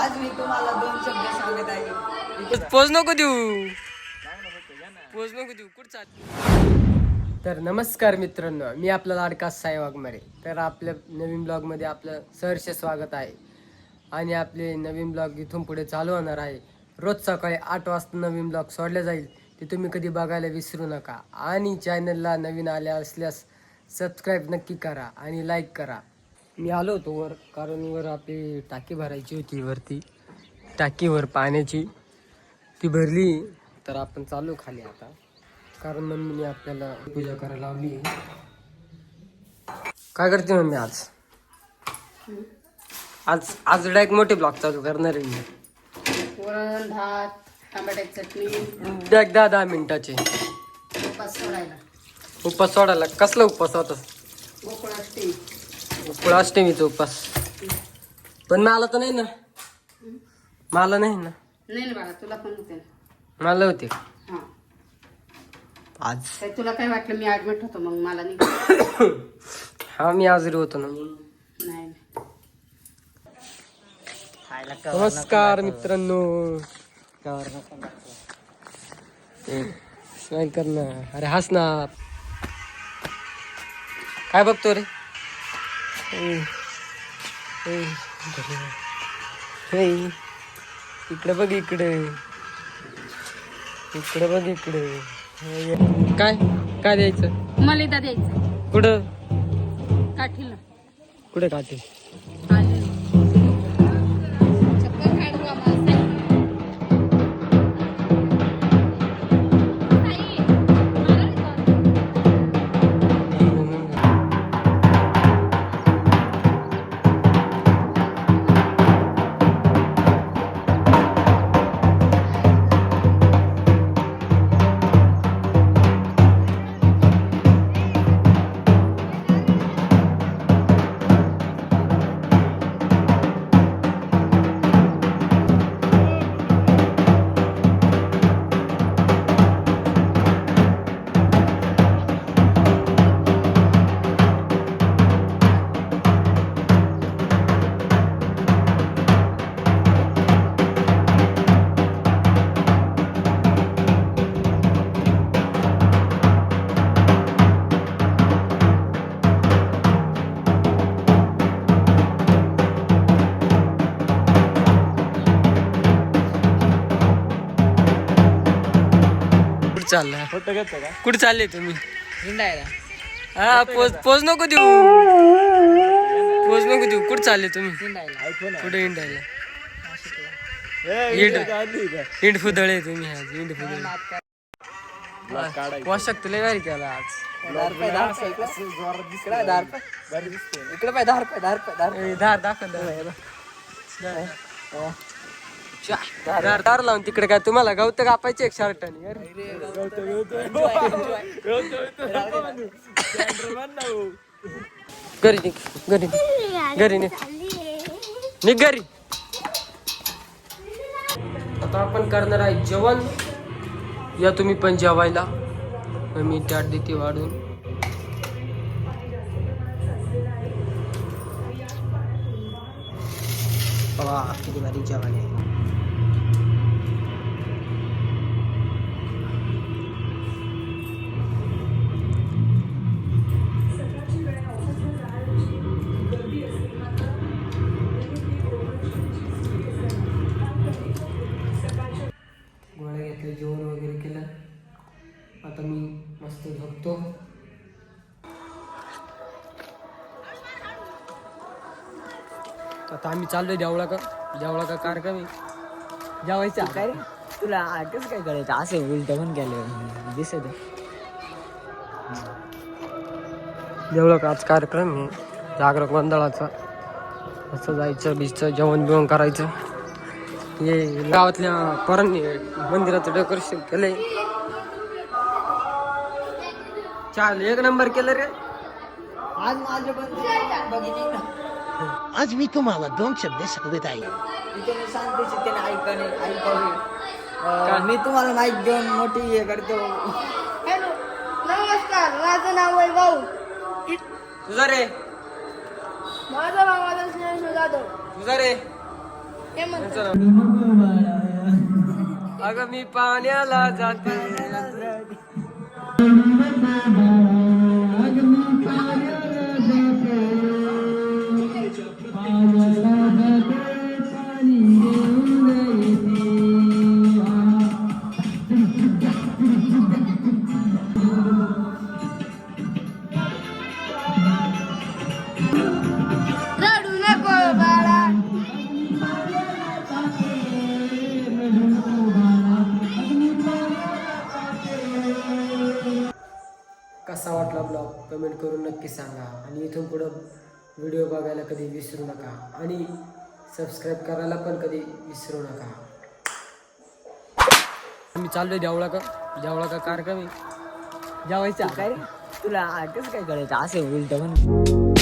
आज मी तुम्हाला 2 शब्द सांगत आहे. पोज नको देऊ कुठचा. तर नमस्कार मित्रांनो, मी आपला लाडका साई वाघमारे. तर आपल्या नवीन ब्लॉगमध्ये आपलं सहर्ष स्वागत आहे. आणि आपले नवीन ब्लॉग इथून पुढे चालू होणार आहे. रोज सकाळी 8 वाजता नवीन ब्लॉग सोडले जाईल, ते तुम्ही कधी बघायला विसरू नका. आणि चॅनलला नवीन आले असल्यास सबस्क्राईब नक्की करा आणि लाईक करा. मी आलो होतो वर, कारण वर आपली टाकी भरायची होती. वरती टाकीवर पाण्याची ती भरली. तर आपण चालू खाली आता, कारण मम्मीने आपल्याला पूजा करायला लावली. काय करते मम्मी आज? आज आज डायरेक्ट मोठे ब्लॉग चालू करणार आहे मी. वरण भात टमाट्याची चटणी एक 10 मिनिटाचे उपास सोडायला. उपास सोडायला. कसला उपास होता? गोकुळाष्टमी. गोकुळाष्टमीचा उपास. पण मला तर नाही ना. मला नाही ना. नाही ना बाळा, तुला पण होते ना. मला होते हा, आज. तर तुला काय वाटलं मी ऍडमिट होतो मग मला नाही. हा, मी आजारी होतो ना. नाही नमस्कार मित्रांनो. स्माइल कर ना. अरे हस ना. काय बघतो रे? इकडे बघ, इकडे इकडे बघ, इकडे. काय काय द्यायचं? मला इथं द्यायचं. कुठं काठीला कुठे काटे? आले. चक्कर काढू आम्हाला. चालला? कुठे चालले तुम्ही? हिंडायला. हा, पोज नको देऊ. पोज नको देऊ. कुठे चालले तुम्ही? हिंडायला. कुठे हिंडायला? हिंड फुदळे तुम्ही आज. हिंड फुदळे. पोशाख तुला भारी केला आज. इकडे पाय 10 रुपये. धार दाखव. दार लावून तिकडे काय तुम्हाला गवत कापायचे एक शर्टाने? घरी निघ, घरी निघ, निघ घरी. आता आपण करणार आहे जेवण. या तुम्ही पण जेवायला. मी ताट देते वाढून. वा, किती भारी जेवण आहे. गोळ्या घेतल्या, जेवण वगैरे केलं. आता मी मस्त झोपतो. आता आम्ही चाललोय देवळा का कार्यक्रम आहे. जेवायचं काय रे तुला कसं काय करायचं? असे उलट पण केलं दिसत. देवळा का आज कार्यक्रम आहे जागरक मंडळाचा. असं जायचं, बीचचं जेवण बिवण करायचं. हे गावातल्या पोरांनी मंदिराचं डेकोरेशन केलंय. चाल, एक नंबर केलं रे. आज माझे बघितली ना. आज मी तुम्हाला 2 शब्द सांगत आहे. तिथे शांती ऐकावे. मी तुम्हाला माईक देऊन मोठी हे करतो. हॅलो, नमस्कार. माझं नाव वैभव. तुझा रे. माझा नाव स्नेह जाधव. तुझा रे. हे म्हणतो अगं मी पाण्याला जाते रडू नको बाळा. कसा वाटला ब्लॉग कमेंट करून नक्की सांगा आणि इथून पुढं व्हिडिओ बघायला कधी विसरू नका आणि सबस्क्राईब करायला पण कधी विसरू नका. मी चाललोय देवळा का कार्यक्रम आहे. जेवायचं काय रे? तुला कसं काय करायचं असं उलट म्हणून